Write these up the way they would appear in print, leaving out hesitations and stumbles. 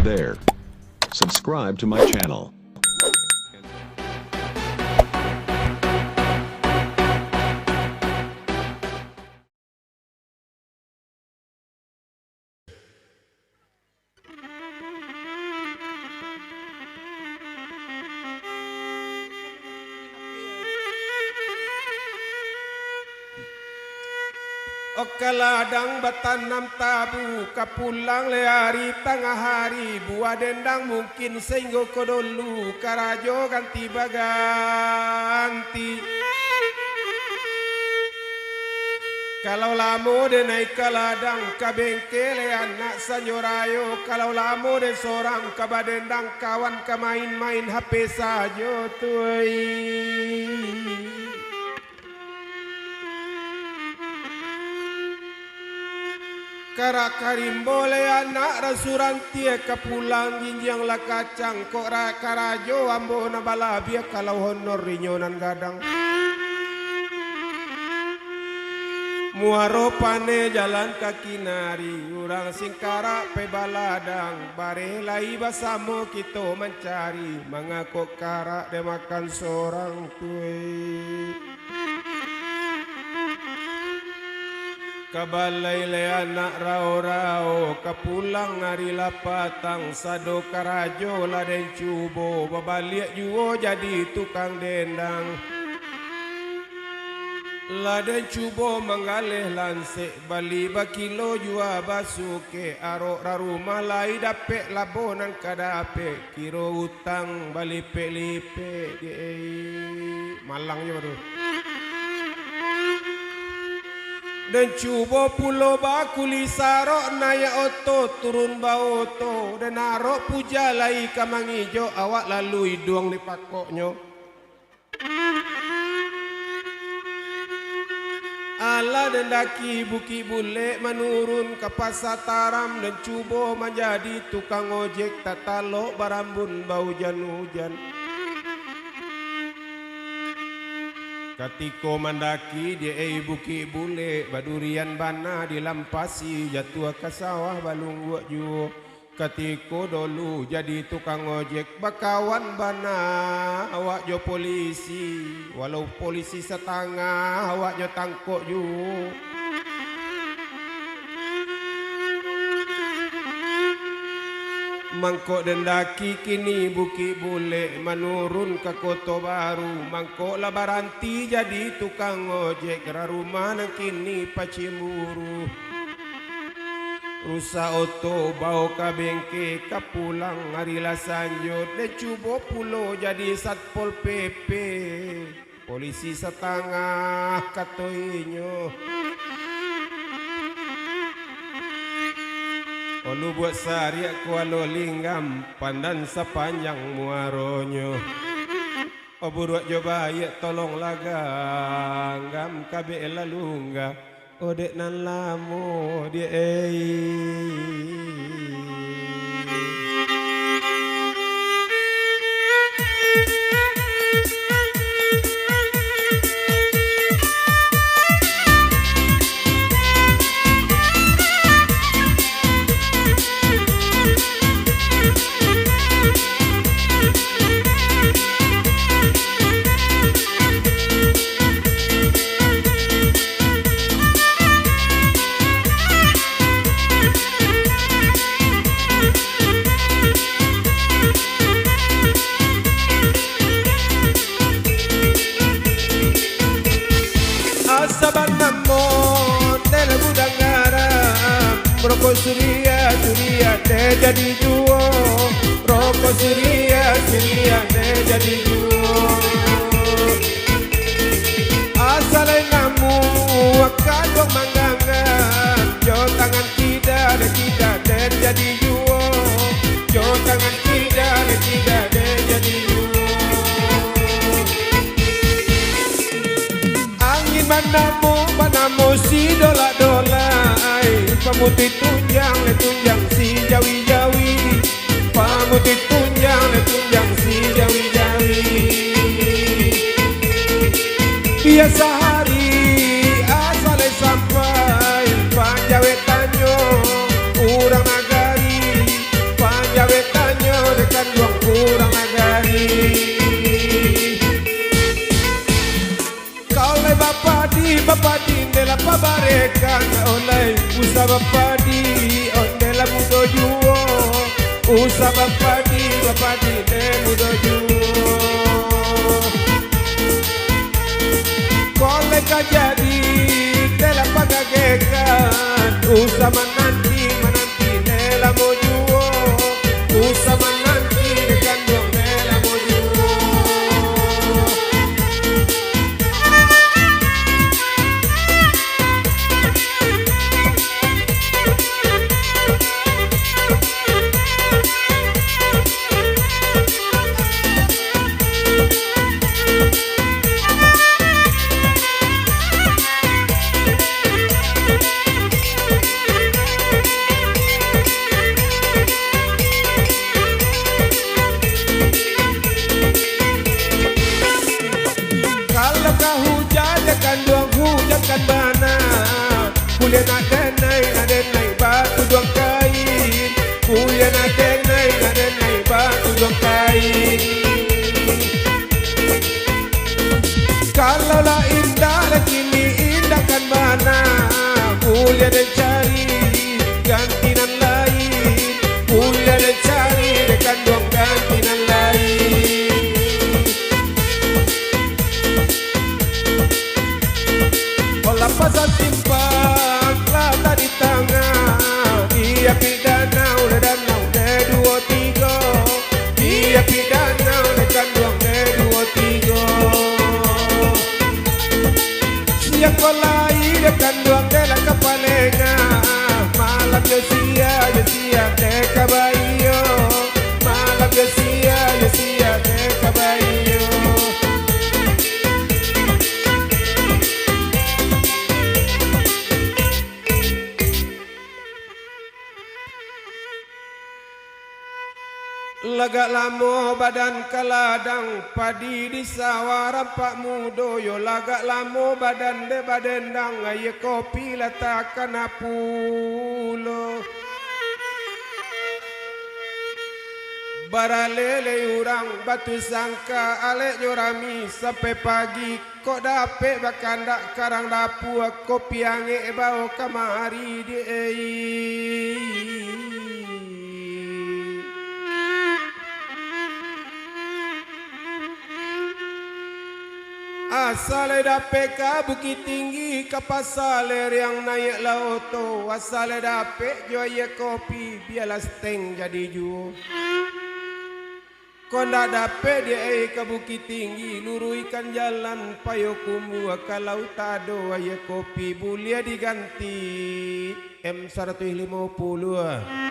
there. Subscribe to my channel. Okaladang batanam tabu kapulang le hari tengah hari buah dendang mungkin sehingga kodolu karajo ganti baganti. Kalau lamo de naik kaladang kabengkele anak sanyorayo, kalau lamo de seorang kabadendang kawan kamain-main HP sajo tuai. Karakarim boleh anak rasurantia kapulang jinjang la kacang kok karajo ambo na balabia kalau honor rinyonan gadang. Muaro pane jalan kaki nari urang singkara pe baladang bare lai basamo kita mencari mangako kara de makan seorang tuai. Kabalay le anak rao-rao kapulang hari lapatang sado karajo laden cubo babaliak juo jadi tukang dendang laden cubo manggaleh lansek bali bakilo jua basuke arok rarumah lai dapek labonan kadape kiro utang bali pelipe malangnya baru. Dan cuba pulo bakuli sarok naya oto turun baoto dan narok puja lai kamang ijo awak lalu hidung di pakoknya. Ala dan daki buki bule menurun ke pasar taram dan cuba menjadi tukang ojek tatalok barambun bau hujan-hujan. Katiko mandaki dia buki bule badurian bana dilampasi jatuh ke sawah balung buat juo. Katiko dulu jadi tukang ojek bakawan bana awak jo polisi walau polisi setengah awak jo tangkok juo. Mangkok dendaki kini buki bule menurun ke kota baru. Mangkok labaranti jadi tukang ojek rumah nang kini pacimuru. Rusa oto bau ka bengke kapulang hari la sanjot de cubo pulo jadi satpol PP. Polisi setengah katoinyo. Olu buat sariak kualo linggam pandan sepanjang muaronyo. Oburuak coba ya tolong lagang gam kabe lalungga odek nan lamo dia rokok suria deh jadi juo. Rokok suria deh jadi juo. Asal namu wakadok manggangan jo tangan tidak deh jadi juo. Jo tangan tidak deh jadi juo. Angin manamu si dola-dola. Pamutih tunjang le tunjang si jawi-jawi. Pamutih tunjang le tunjang si jawi-jawi. Biasa hari asal sampai panjawe tanyo urang nagari panjawe padi dela pabarekan oleh usah padi ondela mudo juo usah padi de mudo juo kole kajadi dela pagagekan usah menanti dela mojuo usah menanti dekan dong dela mojuo kan mana kuliah nak denai batu dua kain kuliah nak denai batu dua kain kalau lah indah lah kini indah kan mana kuliah dan cari gantinan lain kuliah dan cari dekan dua gantinan lain pasal simpang lata di tengah dia pidanau de dua tiga dia pidanau dekan duang de dua tiga siang kolai dekan duang de la kapalenga malam yo sia deka bayo malam yo sia deka bayo lagak lamo badan kaladang padi di sawah rampak mudo yo lagak lamo badan de badendang aye kopi latakan apulo baralele urang batu sangka ale nyorami sampai pagi kok dape bakandak karang dapu kopi ange bau kamari di asale dape ka Bukit Tinggi ka pasaler yang naik lauto asale dape joye kopi biarlah steng jadi juo konda dape dia ka Bukit Tinggi luruikan jalan payo kumbu kalau tado aye kopi bulia diganti M150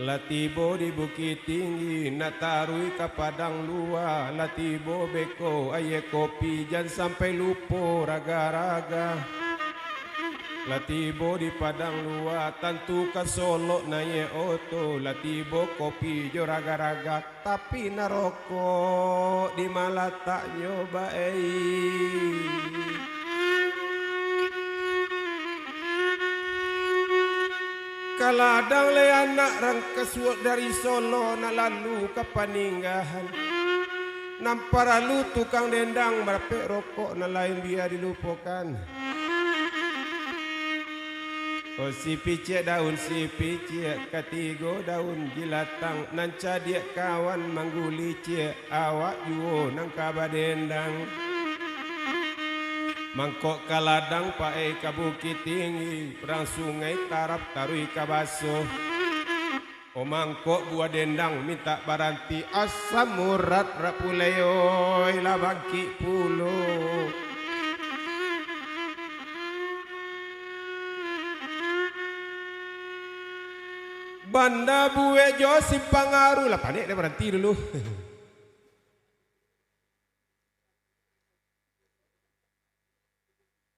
latibo di Bukit Tinggi natarui ka Padang Luar latibo beko aye kopi jangan sampai lupo raga-raga latibo di Padang Luar tentu ka Solo naye oto latibo kopi jo raga-raga tapi naroko di malah tak nyoba kaladang le anak rangkasuak dari Solo na lalu ke Paninggahan nampara lu tukang dendang berapek rokok na lain dia dilupakan oh si picek daun si picek katigo daun jilatang nanca dia kawan mangguli cek awak juo nang kaba dendang mangkok kaladang pae ka Bukit Tinggi perang sungai tarap tarui ka baso o mangkok buah dendang minta baranti asam murat rapuleoi la bangki pulo banda buwe jo simpang aru lah panik dia berhenti dulu